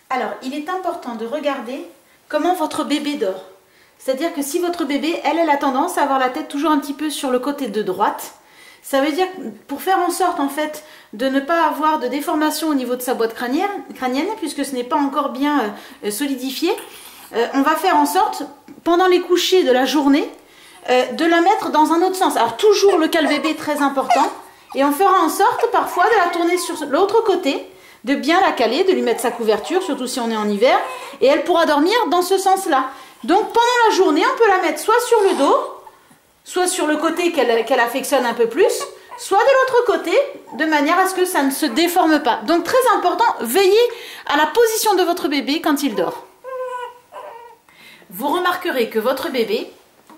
Alors, il est important de regarder comment votre bébé dort. C'est-à-dire que si votre bébé, elle a tendance à avoir la tête toujours un petit peu sur le côté de droite, ça veut dire, pour faire en sorte en fait de ne pas avoir de déformation au niveau de sa boîte crânienne puisque ce n'est pas encore bien solidifié, on va faire en sorte, pendant les couchers de la journée, de la mettre dans un autre sens. Alors toujours le cale-bébé est très important, et on fera en sorte parfois de la tourner sur l'autre côté, de bien la caler, de lui mettre sa couverture, surtout si on est en hiver, et elle pourra dormir dans ce sens-là. Donc pendant la journée, on peut la mettre soit sur le dos, soit sur le côté qu'elle affectionne un peu plus, soit de l'autre côté, de manière à ce que ça ne se déforme pas. Donc très important, veillez à la position de votre bébé quand il dort. Vous remarquerez que votre bébé,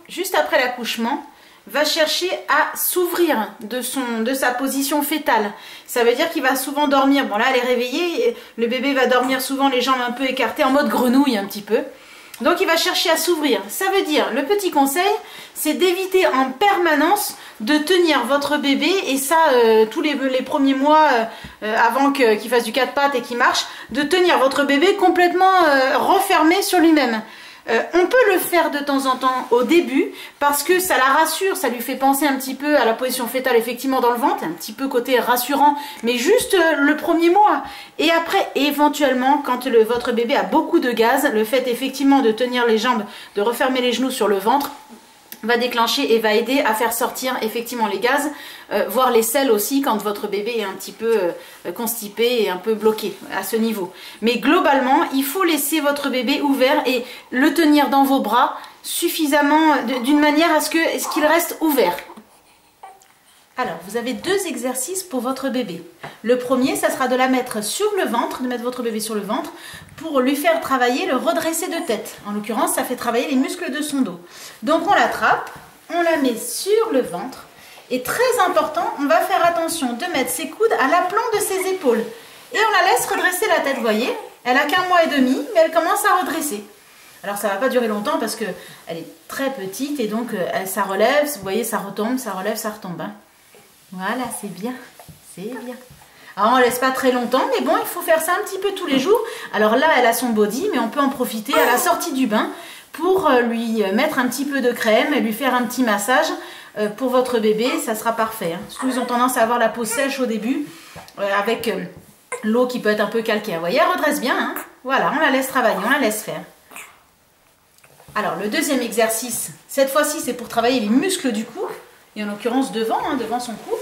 juste après l'accouchement, va chercher à s'ouvrir de sa position fétale. Ça veut dire qu'il va souvent dormir. Bon là, elle est réveillée, le bébé va dormir souvent les jambes un peu écartées, en mode grenouille un petit peu. Donc il va chercher à s'ouvrir. Ça veut dire, le petit conseil, c'est d'éviter en permanence de tenir votre bébé, et ça tous les premiers mois avant qu'il fasse du 4 pattes et qu'il marche, de tenir votre bébé complètement refermé sur lui-même. On peut le faire de temps en temps au début parce que ça la rassure, ça lui fait penser un petit peu à la position fétale effectivement dans le ventre, un petit peu côté rassurant, mais juste le premier mois. Et après, éventuellement, quand votre bébé a beaucoup de gaz, le fait effectivement de tenir les jambes, de refermer les genoux sur le ventre, va déclencher et va aider à faire sortir effectivement les gaz, voire les selles aussi quand votre bébé est un petit peu constipé et un peu bloqué à ce niveau. Mais globalement, il faut laisser votre bébé ouvert et le tenir dans vos bras suffisamment, d'une manière à ce qu'il reste ouvert. Alors, vous avez deux exercices pour votre bébé. Le premier, ça sera de la mettre sur le ventre, de mettre votre bébé sur le ventre pour lui faire travailler le redressé de tête. En l'occurrence, ça fait travailler les muscles de son dos. Donc, on l'attrape, on la met sur le ventre. Et très important, on va faire attention de mettre ses coudes à l'aplomb de ses épaules. Et on la laisse redresser la tête, vous voyez. Elle a qu'un mois et demi, mais elle commence à redresser. Alors, ça ne va pas durer longtemps parce qu'elle est très petite et donc ça relève. Vous voyez, ça retombe, ça relève, ça retombe. Hein. Voilà, c'est bien, c'est bien. Alors on ne laisse pas très longtemps, mais bon, il faut faire ça un petit peu tous les jours. Alors là, elle a son body, mais on peut en profiter à la sortie du bain pour lui mettre un petit peu de crème et lui faire un petit massage pour votre bébé, ça sera parfait. Hein. Parce qu'ils ont tendance à avoir la peau sèche au début, avec l'eau qui peut être un peu calcaire. Vous voyez, elle redresse bien, hein. Voilà, on la laisse travailler, on la laisse faire. Alors le deuxième exercice, cette fois-ci, c'est pour travailler les muscles du cou. Et en l'occurrence devant, hein, devant son cou.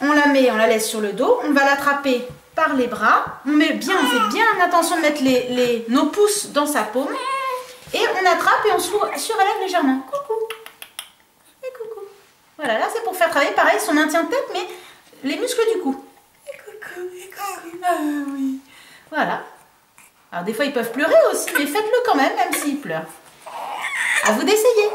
On la met, on la laisse sur le dos, on va l'attraper par les bras, on fait bien attention de mettre nos pouces dans sa paume, et on attrape et on surélève légèrement. Coucou. Et coucou. Voilà, là c'est pour faire travailler pareil son maintien de tête, mais les muscles du cou. Et coucou, et coucou. Ah oui. Voilà. Alors des fois ils peuvent pleurer aussi, mais faites-le quand même s'ils pleurent. À vous d'essayer.